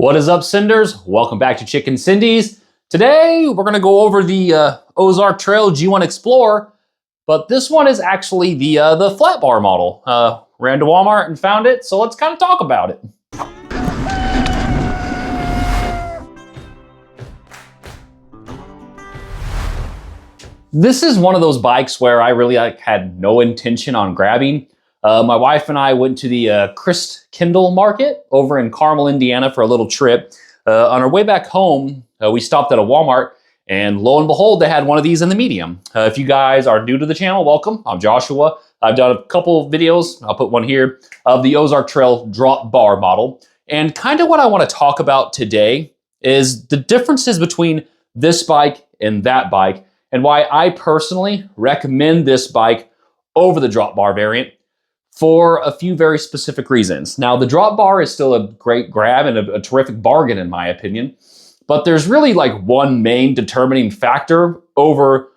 What is up, Cinders? Welcome back to Chicken Cindy's. Today, we're going to go over the Ozark Trail G1 Explorer, but this one is actually the flat bar model. Ran to Walmart and found it, so let's kind of talk about it. This is one of those bikes where I really had no intention on grabbing. My wife and I went to the Kindle market over in Carmel, Indiana for a little trip. On our way back home, we stopped at a Walmart, and lo and behold, they had one of these in the medium. If you guys are new to the channel, welcome. I'm Joshua. I've done a couple of videos, I'll put one here, of the Ozark Trail drop bar model. And kind of what I want to talk about today is the differences between this bike and that bike, and why I personally recommend this bike over the drop bar variant for a few very specific reasons. Now, the drop bar is still a great grab and a terrific bargain in my opinion, but there's really like one main determining factor over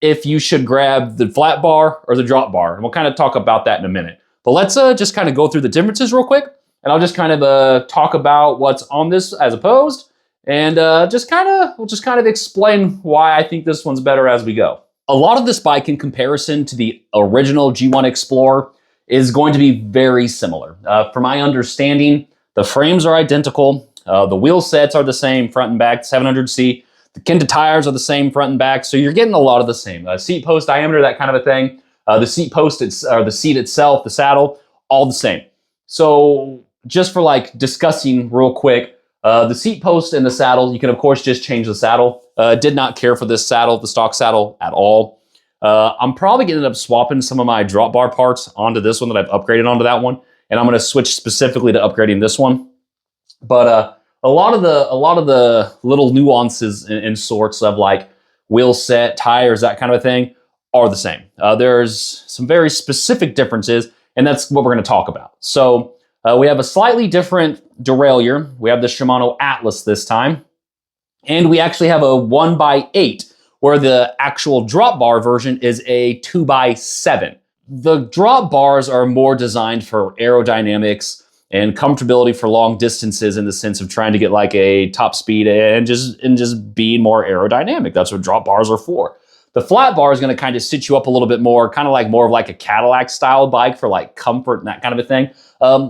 if you should grab the flat bar or the drop bar, and we'll kind of talk about that in a minute. But let's just kind of go through the differences real quick, and I'll just kind of talk about what's on this as opposed, and we'll just kind of explain why I think this one's better as we go. A lot of this bike in comparison to the original G1 Explorer is going to be very similar. From my understanding, the frames are identical. The wheel sets are the same front and back, 700C. The Kenda tires are the same front and back, so you're getting a lot of the same. Seat post diameter, that kind of a thing. The seat post, or the seat itself, the saddle, all the same. So just for like discussing real quick, the seat post and the saddle, you can of course just change the saddle. Did not care for this saddle, the stock saddle, at all. I'm probably going to end up swapping some of my drop bar parts onto this one that I've upgraded onto that one, and I'm going to switch specifically to upgrading this one. But a lot of the little nuances and sorts of like wheel set, tires, that kind of a thing are the same. There's some very specific differences, and that's what we're going to talk about. So we have a slightly different derailleur. We have the Shimano Atlas this time, and we actually have a 1x8. Where the actual drop bar version is a 2x7. The drop bars are more designed for aerodynamics and comfortability for long distances, in the sense of trying to get like a top speed and just being more aerodynamic. That's what drop bars are for. The flat bar is going to kind of sit you up a little bit more, kind of like more of like a Cadillac style bike for like comfort and that kind of a thing.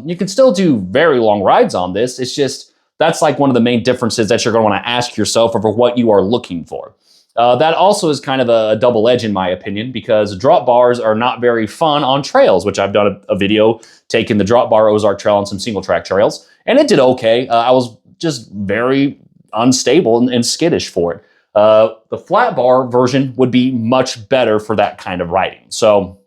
You can still do very long rides on this. It's just, that's like one of the main differences that you're going to want to ask yourself over what you are looking for. That also is kind of a double edge in my opinion, because drop bars are not very fun on trails, which I've done a video taking the drop bar Ozark Trail on some single track trails, and it did okay. I was just very unstable and skittish for it. The flat bar version would be much better for that kind of riding. So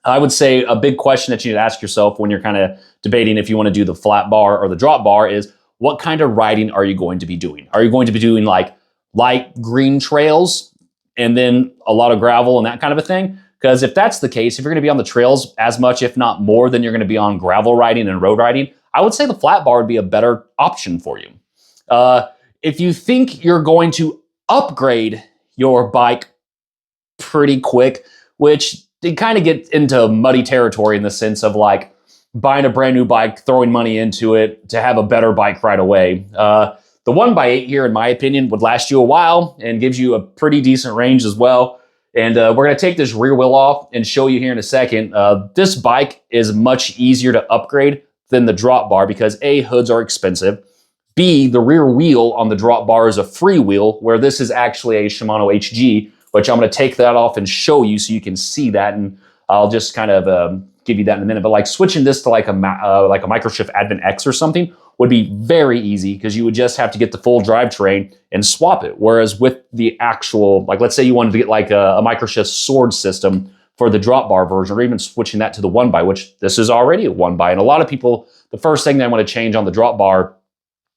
I would say a big question that you need to ask yourself when you're kind of debating if you want to do the flat bar or the drop bar is, what kind of riding are you going to be doing? Are you going to be doing like light green trails and then a lot of gravel and that kind of a thing? Because if that's the case, if you're going to be on the trails as much, if not more, than you're going to be on gravel riding and road riding, I would say the flat bar would be a better option for you. If you think you're going to upgrade your bike pretty quick, which they kind of get into muddy territory in the sense of like buying a brand new bike, throwing money into it to have a better bike right away. The 1x8 here, in my opinion, would last you a while and gives you a pretty decent range as well. And we're going to take this rear wheel off and show you here in a second. This bike is much easier to upgrade than the drop bar because A, hoods are expensive. B, the rear wheel on the drop bar is a free wheel, where this is actually a Shimano HG, which I'm going to take that off and show you so you can see that. And I'll just kind of give you that in a minute. But like switching this to like a Microshift Advent X or something would be very easy, because you would just have to get the full drivetrain and swap it. Whereas with the actual, like let's say you wanted to get like a Microshift Sword system for the drop bar version, or even switching that to the 1x, which this is already a 1x. And a lot of people, the first thing they want to change on the drop bar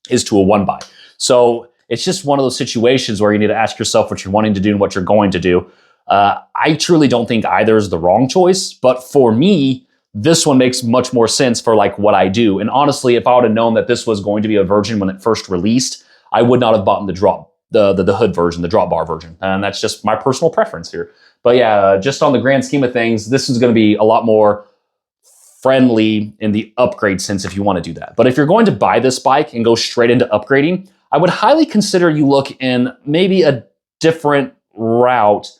is to a 1x. So it's just one of those situations where you need to ask yourself what you're wanting to do and what you're going to do. I truly don't think either is the wrong choice, but for me, this one makes much more sense for like what I do. And honestly, if I would have known that this was going to be a version when it first released, I would not have bought the hood version, the drop bar version. And that's just my personal preference here. But yeah, just on the grand scheme of things, this is going to be a lot more friendly in the upgrade sense if you want to do that. But if you're going to buy this bike and go straight into upgrading, I would highly consider you look in maybe a different route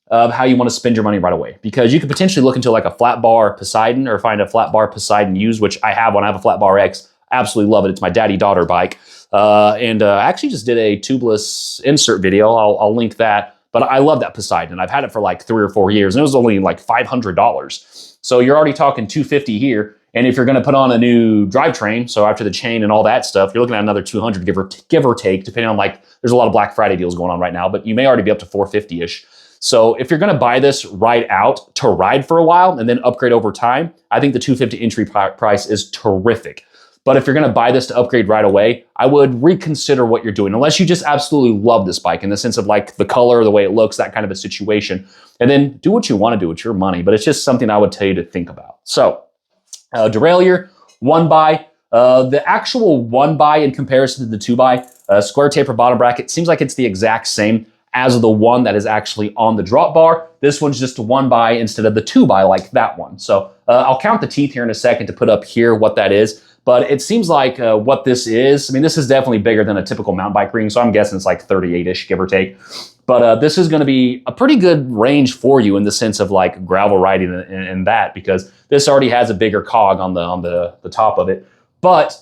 of how you want to spend your money right away. Because you could potentially look into like a flat bar Poseidon or find a flat bar Poseidon used, which I have one. I have a flat bar X. Absolutely love it. It's my daddy-daughter bike. I actually just did a tubeless insert video. I'll link that. But I love that Poseidon. I've had it for like 3 or 4 years, and it was only like $500. So you're already talking $250 here. And if you're going to put on a new drivetrain, so after the chain and all that stuff, you're looking at another $200 give or take, depending on like, there's a lot of Black Friday deals going on right now, but you may already be up to $450-ish. So if you're going to buy this right out to ride for a while and then upgrade over time, I think the $250 entry price is terrific. But if you're going to buy this to upgrade right away, I would reconsider what you're doing, unless you just absolutely love this bike in the sense of like the color, the way it looks, that kind of a situation. And then do what you want to do. It's your money, but it's just something I would tell you to think about. So derailleur, 1x. The actual 1x in comparison to the 2x, square taper bottom bracket, seems like it's the exact same as the one that is actually on the drop bar. This one's just a 1x instead of the 2x like that one. So I'll count the teeth here in a second to put up here what that is. But it seems like what this is, I mean, this is definitely bigger than a typical mountain bike ring, so I'm guessing it's like 38-ish, give or take. But this is going to be a pretty good range for you in the sense of like gravel riding and that, because this already has a bigger cog on the top of it. But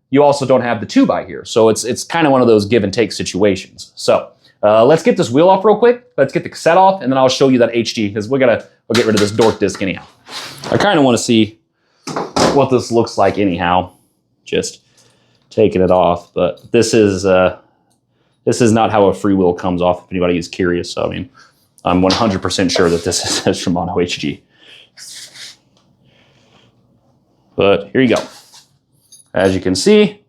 you also don't have the 2x here, so it's kind of one of those give and take situations. So let's get this wheel off real quick. Let's get the cassette off, and then I'll show you that HD, because we'll get rid of this dork disc anyhow. I kind of want to see what this looks like anyhow, just taking it off. But this is not how a freewheel comes off, if anybody is curious. So I mean, I'm 100% sure that this is Shimano HG. But here you go. As you can see,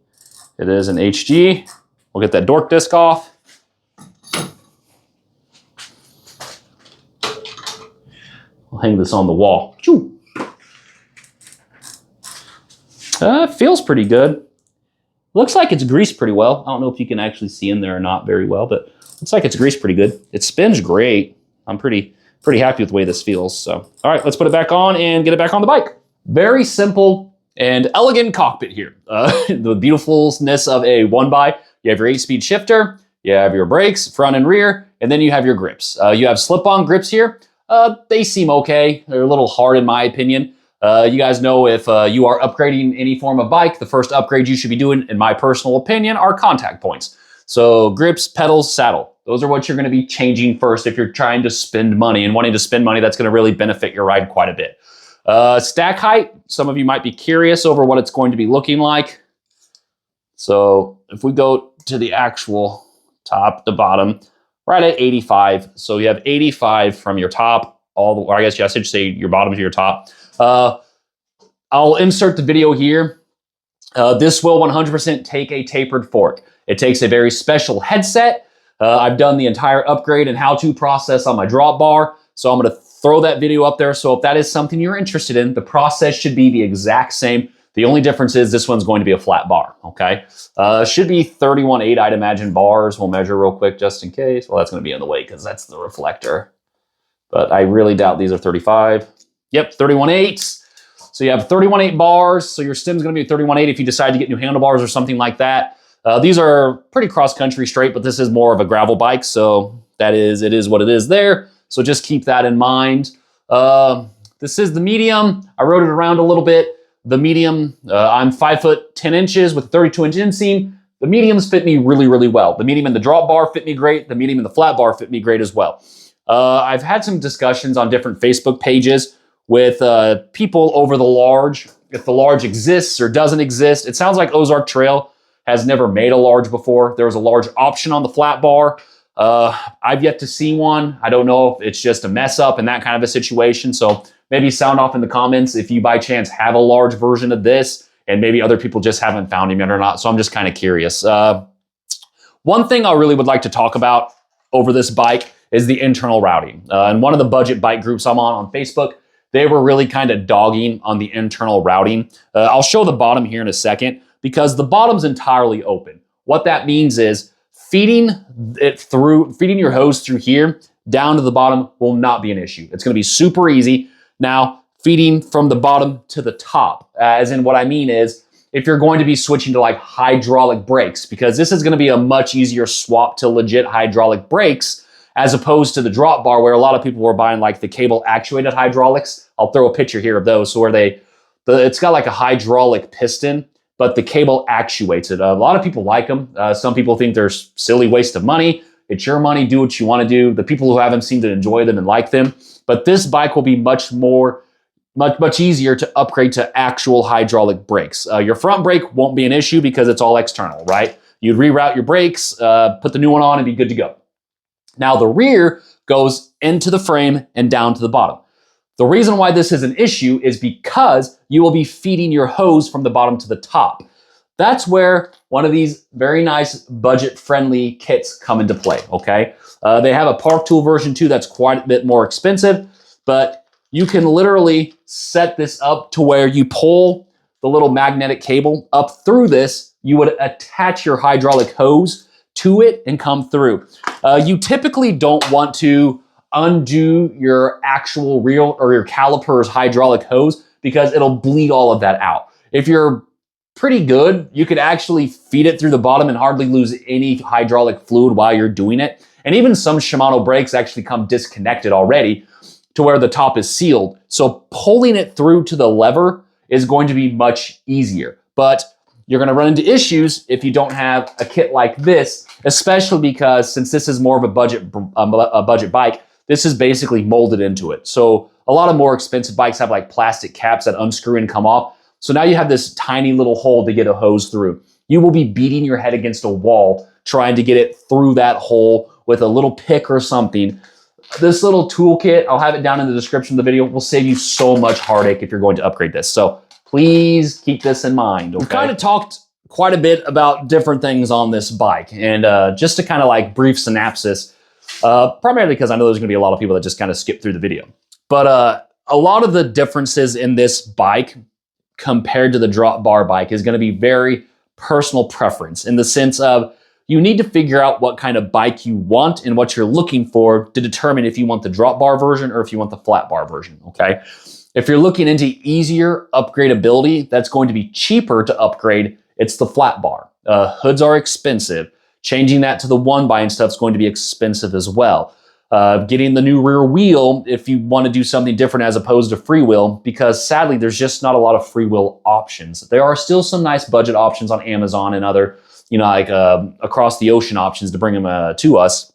it is an HG. We'll get that dork disc off. We'll hang this on the wall. Choo. Feels pretty good. Looks like it's greased pretty well. I don't know if you can actually see in there or not very well, but looks like it's greased pretty good. It spins great. I'm pretty happy with the way this feels. So, all right, let's put it back on and get it back on the bike. Very simple and elegant cockpit here. The beautifulness of a 1x. You have your 8-speed shifter, you have your brakes, front and rear, and then you have your grips. You have slip-on grips here. They seem okay. They're a little hard in my opinion. You guys know if you are upgrading any form of bike, the first upgrade you should be doing, in my personal opinion, are contact points. So grips, pedals, saddle. Those are what you're going to be changing first if you're trying to spend money, and wanting to spend money that's going to really benefit your ride quite a bit. Stack height, some of you might be curious over what it's going to be looking like. So if we go to the actual top to bottom, right at 85. So you have 85 from your top, or I guess I should say your bottom to your top. I'll insert the video here. This will 100% take a tapered fork. It takes a very special headset. I've done the entire upgrade and how-to process on my drop bar, so I'm going to throw that video up there. So if that is something you're interested in, the process should be the exact same. The only difference is this one's going to be a flat bar, okay? Should be 31.8, I'd imagine, bars. We'll measure real quick just in case. Well, that's going to be in the way because that's the reflector. But I really doubt these are 35. Yep, 31.8. So you have 31.8 bars. So your stem's going to be 31.8 if you decide to get new handlebars or something like that. These are pretty cross-country straight, but this is more of a gravel bike. So it is what it is there. So just keep that in mind. This is the medium. I rode it around a little bit. The medium, I'm 5 foot 10 inches with a 32-inch inseam. The mediums fit me really, really well. The medium and the drop bar fit me great. The medium and the flat bar fit me great as well. I've had some discussions on different Facebook pages with people over the large, if the large exists or doesn't exist. It sounds like Ozark Trail has never made a large before. There was a large option on the flat bar. I've yet to see one. I don't know if it's just a mess up in that kind of a situation. So maybe sound off in the comments if you by chance have a large version of this, and maybe other people just haven't found him yet or not. So I'm just kind of curious. One thing I really would like to talk about over this bike is the internal routing. And one of the budget bike groups I'm on Facebook, they were really kind of dogging on the internal routing. I'll show the bottom here in a second because the bottom's entirely open. What that means is feeding your hose through here down to the bottom will not be an issue. It's going to be super easy. Now, feeding from the bottom to the top. As in, what I mean is, if you're going to be switching to like hydraulic brakes, because this is going to be a much easier swap to legit hydraulic brakes, as opposed to the drop bar where a lot of people were buying like the cable actuated hydraulics. I'll throw a picture here of those. So where it's got like a hydraulic piston, but the cable actuates it. A lot of people like them. Some people think they're silly waste of money. It's your money, do what you want to do. The people who have them seem to enjoy them and like them. But this bike will be much easier to upgrade to actual hydraulic brakes. Your front brake won't be an issue because it's all external, right? You'd reroute your brakes, put the new one on, and be good to go. Now the rear goes into the frame and down to the bottom. The reason why this is an issue is because you will be feeding your hose from the bottom to the top. That's where one of these very nice budget-friendly kits come into play, okay? They have a Park Tool version too that's quite a bit more expensive, but you can literally set this up to where you pull the little magnetic cable up through this. You would attach your hydraulic hose to it and come through. You typically don't want to undo your actual reel or your caliper's hydraulic hose because it'll bleed all of that out. If you're pretty good, you could actually feed it through the bottom and hardly lose any hydraulic fluid while you're doing it. And even some Shimano brakes actually come disconnected already to where the top is sealed. So pulling it through to the lever is going to be much easier. But you're going to run into issues if you don't have a kit like this, especially because since this is more of a budget bike, this is basically molded into it. So a lot of more expensive bikes have like plastic caps that unscrew and come off. So now you have this tiny little hole to get a hose through. You will be beating your head against a wall trying to get it through that hole with a little pick or something. This little toolkit, I'll have it down in the description of the video, will save you so much heartache if you're going to upgrade this. So please keep this in mind, okay? We've kind of talked quite a bit about different things on this bike. And just to kind of like brief synopsis, primarily because I know there's going to be a lot of people that just kind of skip through the video. But a lot of the differences in this bike compared to the drop bar bike is going to be very personal preference in the sense of you need to figure out what kind of bike you want and what you're looking for to determine if you want the drop bar version or if you want the flat bar version, okay? If you're looking into easier upgradability, that's going to be cheaper to upgrade, it's the flat bar. Hoods are expensive. Changing that to the one by and stuff is going to be expensive as well. Getting the new rear wheel if you want to do something different as opposed to freewheel, because sadly there's just not a lot of freewheel options. There are still some nice budget options on Amazon and other, like across the ocean options to bring them to us.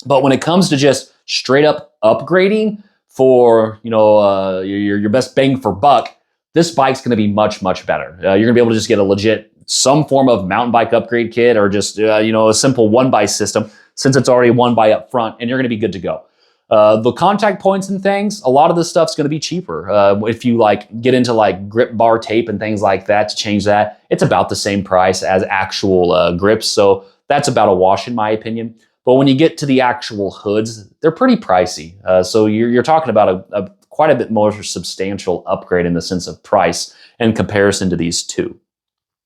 But when it comes to just straight up upgrading for your best bang for buck, this bike's going to be much better. You're going to be able to just get a legit some form of mountain bike upgrade kit or just a simple one by system, since it's already one by up front, and you're going to be good to go. The contact points and things, a lot of this stuff's going to be cheaper. If you get into grip bar tape and things like that to change that, it's about the same price as actual grips. So that's about a wash in my opinion. But when you get to the actual hoods, they're pretty pricey. So you're talking about a quite a bit more substantial upgrade in the sense of price in comparison to these two.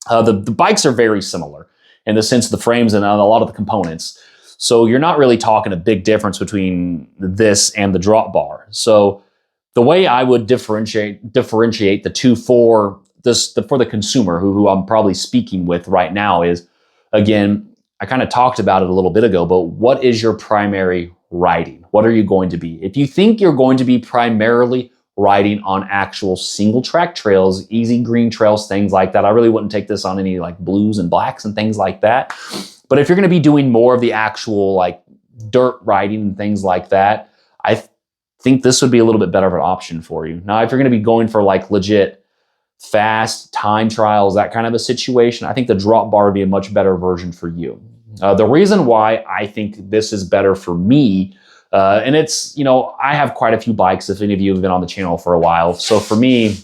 The bikes are very similar in the sense of the frames and a lot of the components. So you're not really talking a big difference between this and the drop bar. So the way I would differentiate the two for the consumer who I'm probably speaking with right now is, again, I kind of talked about it a little bit ago, but what is your primary riding? What are you going to be? If you think you're going to be primarily riding on actual single track trails, easy green trails, things like that, I really wouldn't take this on any blues and blacks and things like that. But if you're going to be doing more of the actual dirt riding and things like that, I think this would be a little bit better of an option for you. Now, if you're going to be going for legit fast time trials, that kind of a situation, I think the drop bar would be a much better version for you. The reason why I think this is better for me, and it's, I have quite a few bikes, if any of you have been on the channel for a while. So for me,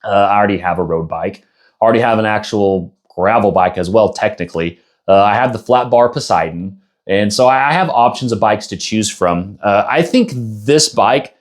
I already have a road bike. I already have an actual gravel bike as well, technically. I have the flat bar Poseidon. And so I have options of bikes to choose from. I think this bike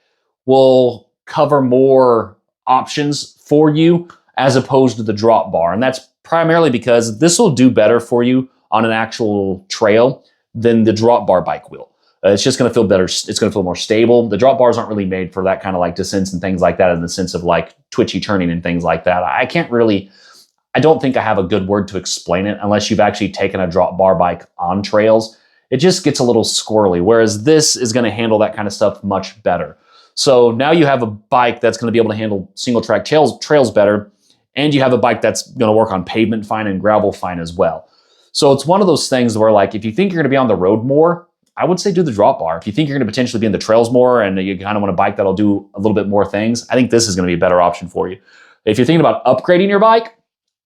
will cover more options for you as opposed to the drop bar. And that's primarily because this will do better for you on an actual trail than the drop bar bike will. It's just going to feel better. It's going to feel more stable. The drop bars aren't really made for that kind of like descents and things like that, in the sense of like twitchy turning and things like that. I don't think I have a good word to explain it unless you've actually taken a drop bar bike on trails. It just gets a little squirrely, whereas this is going to handle that kind of stuff much better. So now you have a bike that's going to be able to handle single track trails better, and you have a bike that's going to work on pavement fine and gravel fine as well. So it's one of those things where, like, if you think you're going to be on the road more, I would say do the drop bar. If you think you're going to potentially be in the trails more and you kind of want a bike that'll do a little bit more things, I think this is going to be a better option for you. If you're thinking about upgrading your bike,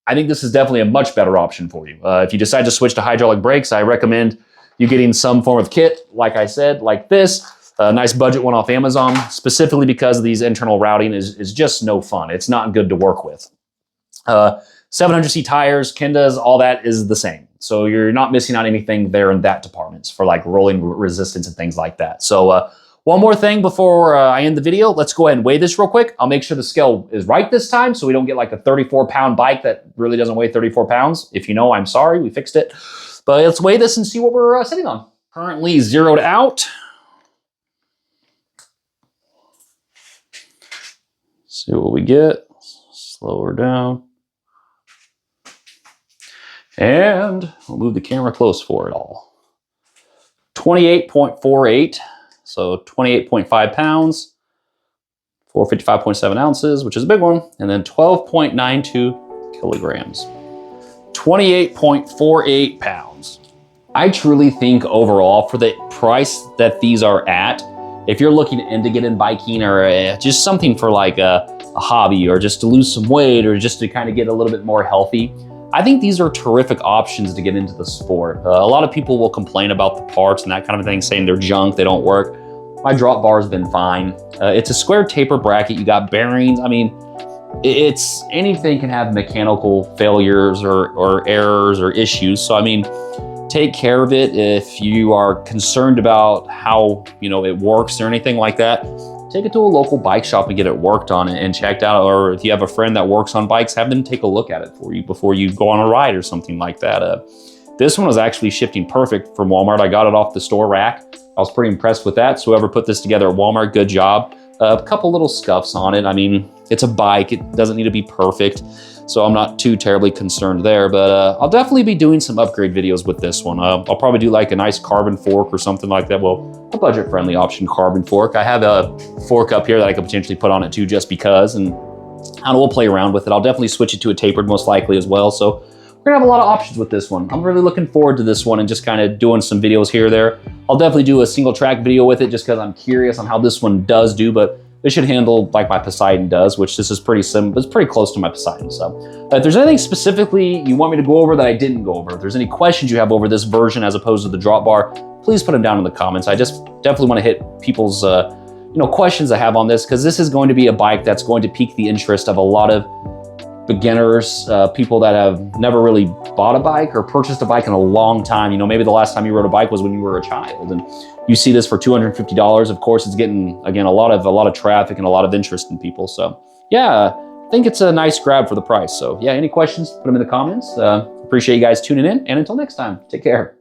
I think this is definitely a much better option for you. If you decide to switch to hydraulic brakes, I recommend you getting some form of kit, like I said, like this. A nice budget one off Amazon, specifically because these internal routing is just no fun. It's not good to work with. 700C tires, Kendas, all that is the same. So you're not missing out anything there in that department for like rolling resistance and things like that. So one more thing before I end the video, let's go ahead and weigh this real quick. I'll make sure the scale is right this time so we don't get like a 34-pound bike that really doesn't weigh 34 pounds. If you know, I'm sorry, we fixed it. But let's weigh this and see what we're sitting on. Currently zeroed out. See what we get. Slow her down. And we'll move the camera close for it all. 28.48, so 28.5 pounds, 455.7 ounces, which is a big one, and then 12.92 kilograms. 28.48 pounds. I truly think overall, for the price that these are at, if you're looking into get in biking or just something for like a hobby or just to lose some weight or just to kind of get a little bit more healthy, I think these are terrific options to get into the sport. A lot of people will complain about the parts and that kind of thing, saying they're junk, they don't work. My drop bar's been fine. It's a square taper bracket, you got bearings. I mean, it's anything can have mechanical failures or errors or issues. So I mean, take care of it. If you are concerned about how it works or anything like that, take it to a local bike shop and get it worked on and checked out. Or if you have a friend that works on bikes, have them take a look at it for you before you go on a ride or something like that. This one was actually shifting perfect from Walmart. I got it off the store rack. I was pretty impressed with that. So whoever put this together at Walmart, good job. A couple little scuffs on it. I mean, it's a bike. It doesn't need to be perfect. So I'm not too terribly concerned there, but I'll definitely be doing some upgrade videos with this one. I'll probably do like a nice carbon fork or something like that. Well, a budget-friendly option carbon fork. I have a fork up here that I could potentially put on it too, just because, and I don't know, we'll play around with it. I'll definitely switch it to a tapered most likely as well. So we're gonna have a lot of options with this one. I'm really looking forward to this one and just kind of doing some videos here or there. I'll definitely do a single track video with it just because I'm curious on how this one does do, but it should handle like my Poseidon does, which this is pretty simple. It's pretty close to my Poseidon. So if there's anything specifically you want me to go over that I didn't go over, if there's any questions you have over this version as opposed to the drop bar, please put them down in the comments. I just definitely want to hit people's questions I have on this, because this is going to be a bike that's going to pique the interest of a lot of beginners, people that have never really bought a bike or purchased a bike in a long time. Maybe the last time you rode a bike was when you were a child, and you see this for $250. Of course, it's getting, again, a lot of traffic and a lot of interest in people. So yeah, I think it's a nice grab for the price. So yeah, any questions, put them in the comments. Appreciate you guys tuning in, and until next time, take care.